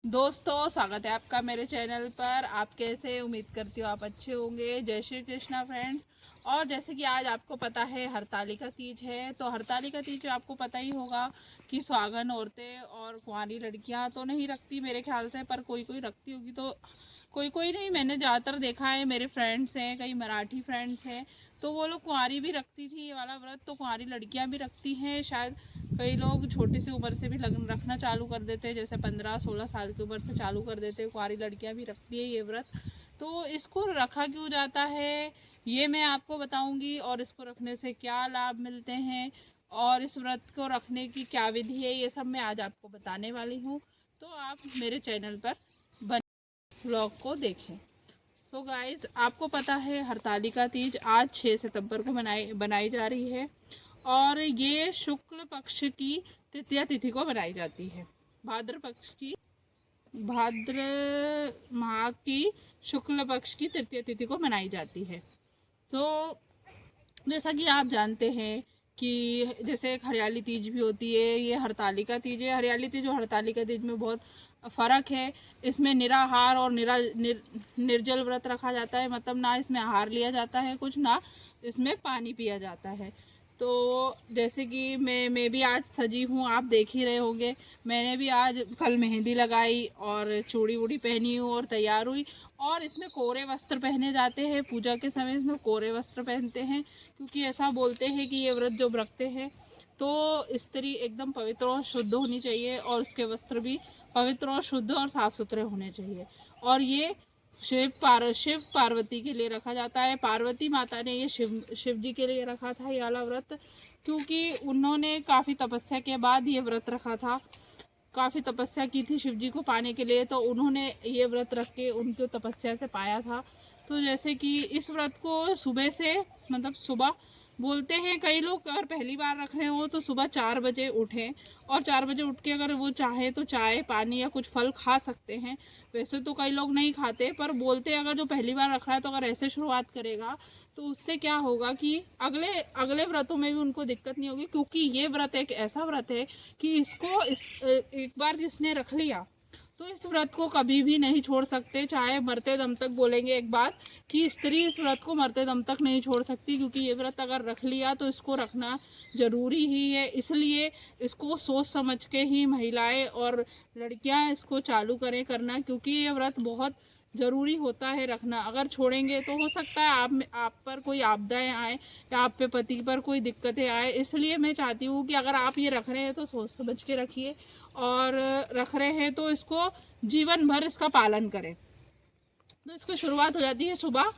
दोस्तों, स्वागत है आपका मेरे चैनल पर। आप कैसे? उम्मीद करती हूँ आप अच्छे होंगे। जय श्री कृष्णा फ्रेंड्स। और जैसे कि आज आपको पता है हरतालिका तीज है, तो हरतालिका तीज आपको पता ही होगा कि सुहागन औरतें और कुंवारी लड़कियां तो नहीं रखती मेरे ख्याल से, पर कोई कोई रखती होगी। तो कोई कोई नहीं, मैंने ज़्यादातर देखा है, मेरे फ्रेंड्स हैं, कई मराठी फ्रेंड्स हैं, तो वो लोग कुंवारी भी रखती थी ये वाला व्रत। तो कुंवारी लड़कियां भी रखती हैं शायद। कई लोग छोटी सी उम्र से भी लगन रखना चालू कर देते हैं, जैसे 15-16 साल की उम्र से चालू कर देते हैं। कुंवारी लड़कियां भी रखती है ये व्रत। तो इसको रखा क्यों जाता है ये मैं आपको बताऊंगी, और इसको रखने से क्या लाभ मिलते हैं और इस व्रत को रखने की क्या विधि है, ये सब मैं आज आपको बताने वाली हूँ। तो आप मेरे चैनल पर बने व्लॉग को देखें। तो गाइज, आपको पता है हरतालिका तीज आज 6 सितंबर को बनाई जा रही है, और ये शुक्ल पक्ष की तृतीया तिथि को बनाई जाती है। भाद्र माह की शुक्ल पक्ष की तृतीय तिथि को मनाई जाती है। तो जैसा कि आप जानते हैं कि जैसे एक हरियाली तीज भी होती है, ये हरतालिका तीज है। हरियाली तीज और हरतालिका तीज में बहुत फ़र्क है। इसमें निराहार और निर्जल व्रत रखा जाता है, मतलब ना इसमें आहार लिया जाता है कुछ, ना इसमें पानी पिया जाता है। तो जैसे कि मैं भी आज सजी हूँ, आप देख ही रहे होंगे। मैंने भी आज कल मेहंदी लगाई और चूड़ी वूड़ी पहनी हूँ और तैयार हुई। और इसमें कोरे वस्त्र पहने जाते हैं, पूजा के समय इसमें कोरे वस्त्र पहनते हैं, क्योंकि ऐसा बोलते हैं कि ये व्रत जो रखते हैं तो स्त्री एकदम पवित्र और शुद्ध होनी चाहिए, और उसके वस्त्र भी पवित्र और शुद्ध और साफ सुथरे होने चाहिए। और ये शिव पार्वती के लिए रखा जाता है। पार्वती माता ने ये शिव जी के लिए रखा था ये वाला व्रत, क्योंकि उन्होंने काफ़ी तपस्या के बाद ये व्रत रखा था। काफ़ी तपस्या की थी शिव जी को पाने के लिए, तो उन्होंने ये व्रत रख के उनकी तपस्या से पाया था। तो जैसे कि इस व्रत को सुबह से, मतलब सुबह बोलते हैं कई लोग, अगर पहली बार रख रहे हो तो सुबह 4 बजे उठें, और 4 बजे उठ के अगर वो चाहे तो चाय पानी या कुछ फल खा सकते हैं। वैसे तो कई लोग नहीं खाते, पर बोलते हैं अगर जो पहली बार रख रहा है तो अगर ऐसे शुरुआत करेगा तो उससे क्या होगा कि अगले अगले व्रतों में भी उनको दिक्कत नहीं होगी, क्योंकि ये व्रत एक ऐसा व्रत है कि एक बार जिसने रख लिया तो इस व्रत को कभी भी नहीं छोड़ सकते, चाहे मरते दम तक। बोलेंगे एक बात कि स्त्री इस व्रत को मरते दम तक नहीं छोड़ सकती, क्योंकि ये व्रत अगर रख लिया तो इसको रखना जरूरी ही है। इसलिए इसको सोच समझ के ही महिलाएं और लड़कियां इसको चालू करें करना, क्योंकि ये व्रत बहुत ज़रूरी होता है रखना। अगर छोड़ेंगे तो हो सकता है आप पर कोई आपदाएं आए, या आप पे पति पर कोई दिक्कतें आए। इसलिए मैं चाहती हूँ कि अगर आप ये रख रहे हैं तो सोच समझ के रखिए, और रख रहे हैं तो इसको जीवन भर इसका पालन करें। तो इसकी शुरुआत हो जाती है सुबह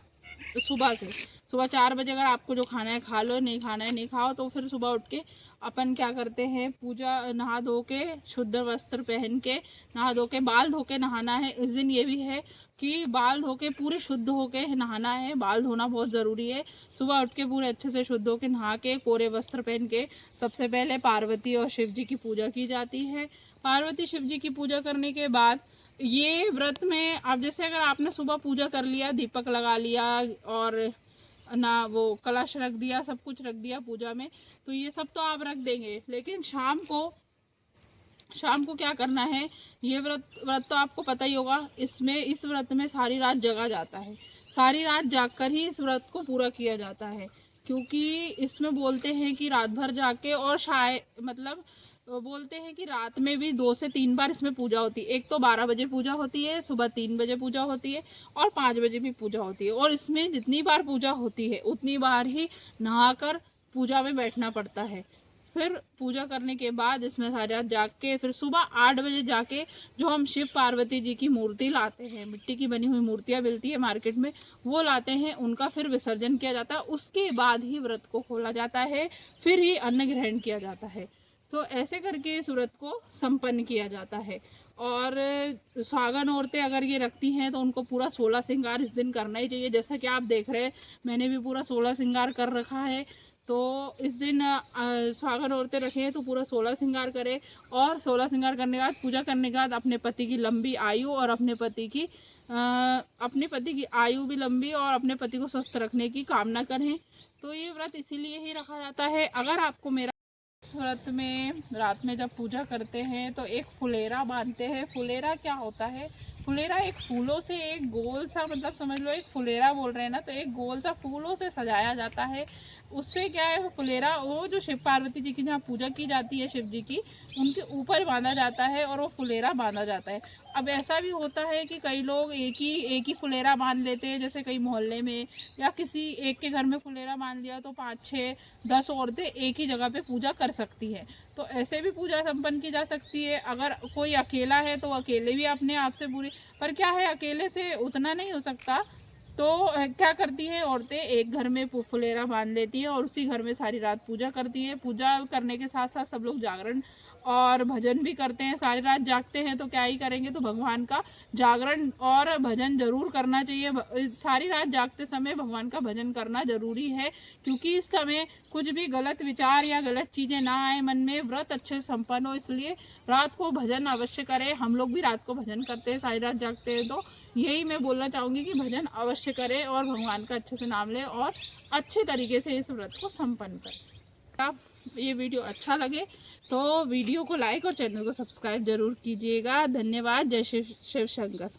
सुबह से। सुबह 4 बजे अगर आपको जो खाना है खा लो, नहीं खाना है नहीं खाओ। तो फिर सुबह उठ के अपन क्या करते हैं, पूजा नहा धो के शुद्ध वस्त्र पहन के, नहा धो के, बाल धो के नहाना है। इस दिन ये भी है कि बाल धो के पूरे शुद्ध होके नहाना है। बाल धोना बहुत ज़रूरी है। सुबह उठ के पूरे अच्छे से शुद्ध होके नहा के कोरे वस्त्र पहन के सबसे पहले पार्वती और शिव जी की पूजा की जाती है। पार्वती शिव जी की पूजा करने के बाद ये व्रत में, अब जैसे अगर आपने सुबह पूजा कर लिया, दीपक लगा लिया और ना वो कलश रख दिया, सब कुछ रख दिया पूजा में, तो ये सब तो आप रख देंगे। लेकिन शाम को क्या करना है, ये व्रत तो आपको पता ही होगा। इस व्रत में सारी रात जगा जाता है। सारी रात जागकर ही इस व्रत को पूरा किया जाता है, क्योंकि इसमें बोलते हैं कि रात भर जाके, और शायद मतलब बोलते हैं कि रात में भी 2 से 3 बार इसमें पूजा होती है। एक तो 12 बजे पूजा होती है, सुबह 3 बजे पूजा होती है, और 5 बजे भी पूजा होती है। और इसमें जितनी बार पूजा होती है उतनी बार ही नहाकर पूजा में बैठना पड़ता है। फिर पूजा करने के बाद इसमें सारी रात जाग के फिर सुबह 8 बजे जाके जो हम शिव पार्वती जी की मूर्ति लाते हैं, मिट्टी की बनी हुई मूर्तियाँ मिलती है मार्केट में, वो लाते हैं, उनका फिर विसर्जन किया जाता है। उसके बाद ही व्रत को खोला जाता है, फिर ही अन्न ग्रहण किया जाता है। तो ऐसे करके इस व्रत को संपन्न किया जाता है। और सुहागन औरतें अगर ये रखती हैं तो उनको पूरा 16 श्रृंगार इस दिन करना ही चाहिए। जैसा कि आप देख रहे हैं, मैंने भी पूरा 16 श्रृंगार कर रखा है। तो इस दिन सुहागन औरतें रखें तो पूरा 16 श्रृंगार करें, और 16 श्रृंगार करने के बाद, पूजा करने के बाद अपने पति की लंबी आयु और अपने पति की आयु भी लंबी और अपने पति को स्वस्थ रखने की कामना करें। तो ये व्रत इसीलिए ही रखा जाता है। अगर आपको मेरा व्रत में रात में जब पूजा करते हैं तो एक फुलेरा बांधते हैं। फुलेरा क्या होता है? फुलेरा एक फूलों से एक गोल सा, मतलब समझ लो एक फुलेरा बोल रहे हैं ना, तो एक गोल सा फूलों से सजाया जाता है। उससे क्या है, वो फुलेरा वो जो शिव पार्वती जी की जहाँ पूजा की जाती है शिव जी की, उनके ऊपर बांधा जाता है और वो फुलेरा बांधा जाता है। अब ऐसा भी होता है कि कई लोग एक ही फुलेरा बांध लेते हैं, जैसे कई मोहल्ले में या किसी एक के घर में फुलेरा बांध लिया तो 5, 6, 10 औरतें एक ही जगह पे पूजा कर सकती है। तो ऐसे भी पूजा संपन्न की जा सकती है। अगर कोई अकेला है तो अकेले भी अपने आप से पूरी, पर क्या है अकेले से उतना नहीं हो सकता, तो क्या करती है औरतें, एक घर में फुलेरा बांध लेती हैं और उसी घर में सारी रात पूजा करती हैं। पूजा करने के साथ साथ सब लोग जागरण और भजन भी करते हैं। सारी रात जागते हैं तो क्या ही करेंगे, तो भगवान का जागरण और भजन जरूर करना चाहिए। सारी रात जागते समय भगवान का भजन करना जरूरी है, क्योंकि इस समय कुछ भी गलत विचार या गलत चीज़ें ना आए मन में, व्रत अच्छे से संपन्न हो। इसलिए रात को भजन अवश्य करें। हम लोग भी रात को भजन करते हैं, सारी रात जागते हैं, तो यही मैं बोलना चाहूँगी कि भजन अवश्य करें और भगवान का अच्छे से नाम लें और अच्छे तरीके से इस व्रत को संपन्न करें। आप ये वीडियो अच्छा लगे तो वीडियो को लाइक और चैनल को सब्सक्राइब जरूर कीजिएगा। धन्यवाद। जय शिव शंकर।